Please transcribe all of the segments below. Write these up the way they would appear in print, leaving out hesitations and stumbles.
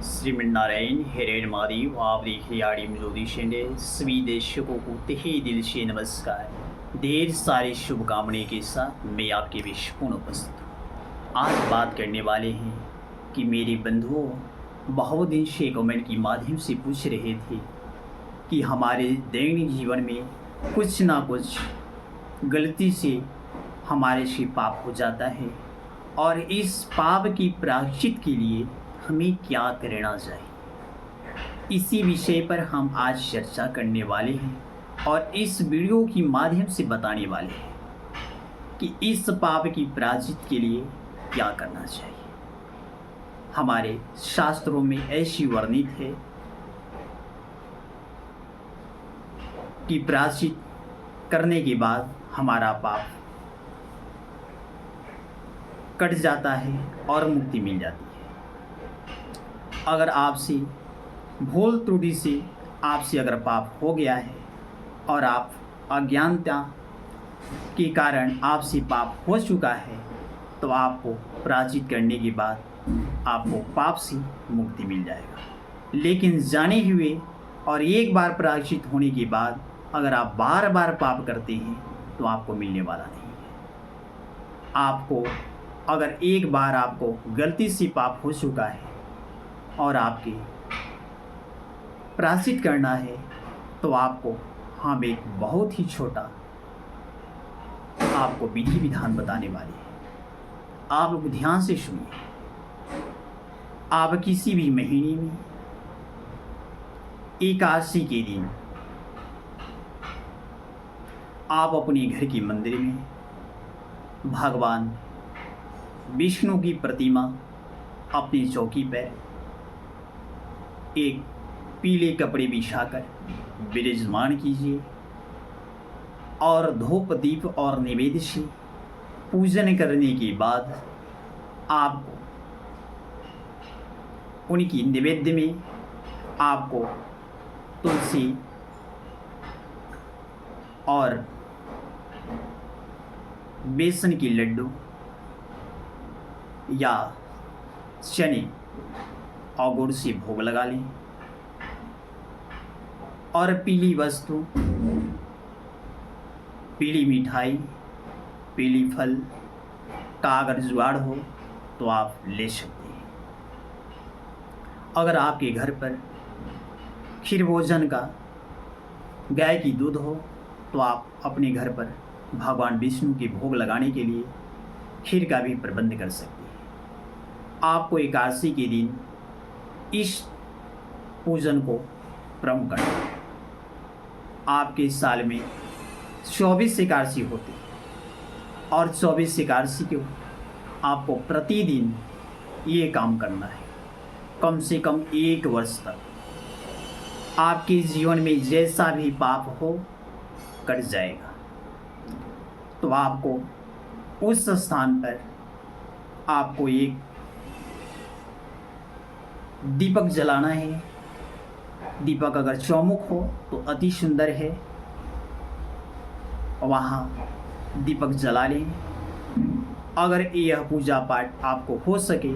श्रीमन्नारायण हिरेन महादेव आप खिलाड़ी ज्योतिषे सभी दर्शकों को तहे दिल से नमस्कार। ढेर सारे शुभकामनाएं के साथ मैं आपके बीच पुनः उपस्थित हूँ। आज बात करने वाले हैं कि मेरे बंधुओं बहुत दिन से कमेंट के माध्यम से पूछ रहे थे कि हमारे दैनिक जीवन में कुछ ना कुछ गलती से हमारे से पाप हो जाता है और इस पाप की प्रायश्चित के लिए हमें क्या करना चाहिए। इसी विषय पर हम आज चर्चा करने वाले हैं और इस वीडियो के माध्यम से बताने वाले हैं कि इस पाप की प्रायश्चित के लिए क्या करना चाहिए। हमारे शास्त्रों में ऐसी वर्णित है कि प्रायश्चित करने के बाद हमारा पाप कट जाता है और मुक्ति मिल जाती है। अगर आपसे भूल त्रुटि से आपसे अगर पाप हो गया है और आप अज्ञानता के कारण आपसे पाप हो चुका है तो आपको प्रायश्चित करने के बाद आपको पाप से मुक्ति मिल जाएगा। लेकिन जाने हुए और एक बार प्रायश्चित होने के बाद अगर आप बार बार पाप करते हैं तो आपको मिलने वाला नहीं है। आपको अगर एक बार आपको गलती से पाप हो चुका है और आपके प्रायश्चित करना है तो आपको हम एक बहुत ही छोटा आपको विधि विधान बताने वाले हैं। आप लोग ध्यान से सुनिए। आप किसी भी महीने में एकादशी के दिन आप अपने घर के मंदिर में भगवान विष्णु की प्रतिमा अपनी चौकी पर एक पीले कपड़े बिछाकर विराजमान कीजिए और धूप दीप और नैवेद्य से पूजन करने के बाद आपको उनकी नैवेद्य में आपको तुलसी और बेसन के लड्डू या चने और गुड़ से भोग लगा लें और पीली वस्तु, पीली मिठाई, पीली फल का अगर जुगाड़ हो तो आप ले सकते हैं। अगर आपके घर पर खीर भोजन का गाय की दूध हो तो आप अपने घर पर भगवान विष्णु के भोग लगाने के लिए खीर का भी प्रबंध कर सकते हैं। आपको एकादशी के दिन इस पूजन को प्रमुख करना है। आपके साल में 24 एकादशी होती है और 24 एकादशी को आपको प्रतिदिन ये काम करना है। कम से कम 1 वर्ष तक आपके जीवन में जैसा भी पाप हो कट जाएगा। तो आपको उस स्थान पर आपको एक दीपक जलाना है। दीपक अगर चौमुख हो तो अति सुंदर है, वहाँ दीपक जला लें। अगर यह पूजा पाठ आपको हो सके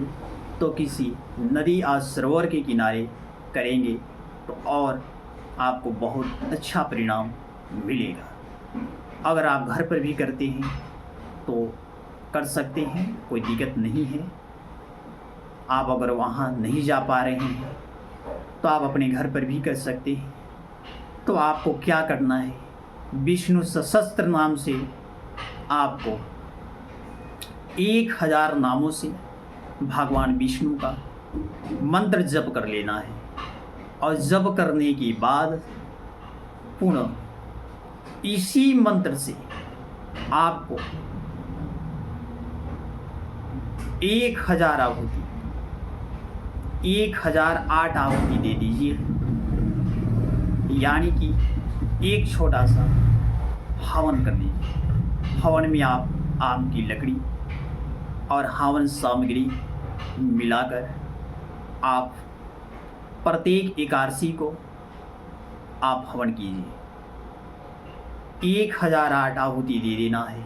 तो किसी नदी या सरोवर के किनारे करेंगे तो और आपको बहुत अच्छा परिणाम मिलेगा। अगर आप घर पर भी करते हैं तो कर सकते हैं, कोई दिक्कत नहीं है। आप अगर वहाँ नहीं जा पा रहे हैं तो आप अपने घर पर भी कर सकते हैं। तो आपको क्या करना है, विष्णु सहस्त्र नाम से आपको 1000 नामों से भगवान विष्णु का मंत्र जप कर लेना है और जप करने के बाद पुनः इसी मंत्र से आपको 1000 आहुति 1008 आहुति दे दीजिए। यानी कि एक छोटा सा हवन कर लीजिए। हवन में आप आम की लकड़ी और हवन सामग्री मिलाकर आप प्रत्येक एकादशी को आप हवन कीजिए। 1008 आहुति दे देना है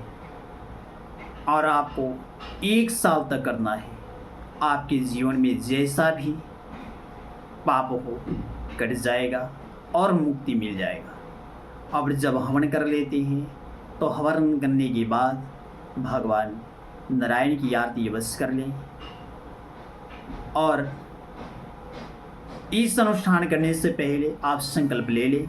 और आपको 1 साल तक करना है। आपके जीवन में जैसा भी पाप हो कट जाएगा और मुक्ति मिल जाएगा। अब जब हवन कर लेते हैं तो हवन करने के बाद भगवान नारायण की आरती अवश्य कर लें और इस अनुष्ठान करने से पहले आप संकल्प ले लें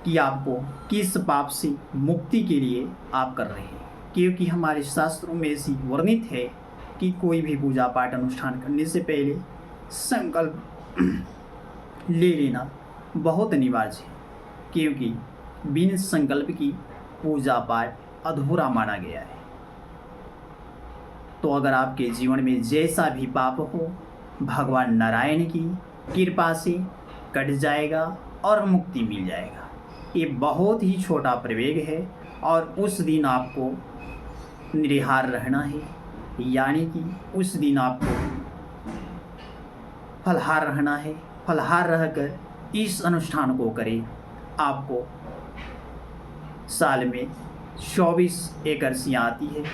कि आपको किस पाप से मुक्ति के लिए आप कर रहे हैं, क्योंकि हमारे शास्त्रों में ऐसी वर्णित है कि कोई भी पूजा पाठ अनुष्ठान करने से पहले संकल्प ले लेना बहुत अनिवार्य है, क्योंकि बिन संकल्प की पूजा पाठ अधूरा माना गया है। तो अगर आपके जीवन में जैसा भी पाप हो भगवान नारायण की कृपा से कट जाएगा और मुक्ति मिल जाएगा। ये बहुत ही छोटा प्रवेग है और उस दिन आपको निराहार रहना है, यानी कि उस दिन आपको फलाहार रहना है। फलाहार रहकर इस अनुष्ठान को करें। आपको साल में 24 एकादशियाँ आती है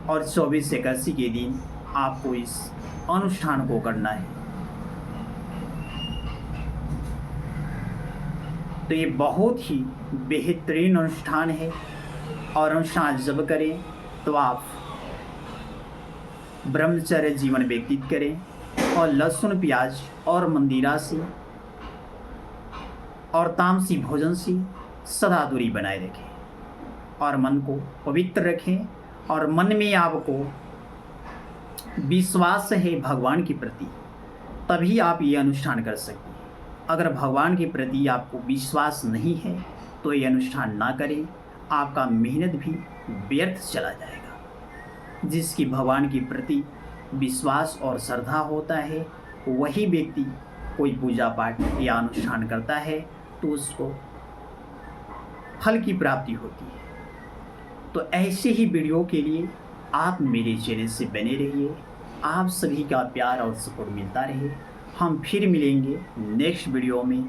और 24 एकादशी के दिन आपको इस अनुष्ठान को करना है। तो ये बहुत ही बेहतरीन अनुष्ठान है और अनुष्ठान जब करें तो आप ब्रह्मचर्य जीवन व्यतीत करें और लहसुन प्याज और मंदिरासी और तामसी भोजन से सदा दूरी बनाए रखें और मन को पवित्र रखें और मन में आपको विश्वास है भगवान के प्रति, तभी आप ये अनुष्ठान कर सकते हैं। अगर भगवान के प्रति आपको विश्वास नहीं है तो ये अनुष्ठान ना करें, आपका मेहनत भी व्यर्थ चला जाएगा। जिसकी भगवान के प्रति विश्वास और श्रद्धा होता है वही व्यक्ति कोई पूजा पाठ या अनुष्ठान करता है तो उसको फल की प्राप्ति होती है। तो ऐसे ही वीडियो के लिए आप मेरे चैनल से बने रहिए। आप सभी का प्यार और सपोर्ट मिलता रहे। हम फिर मिलेंगे नेक्स्ट वीडियो में।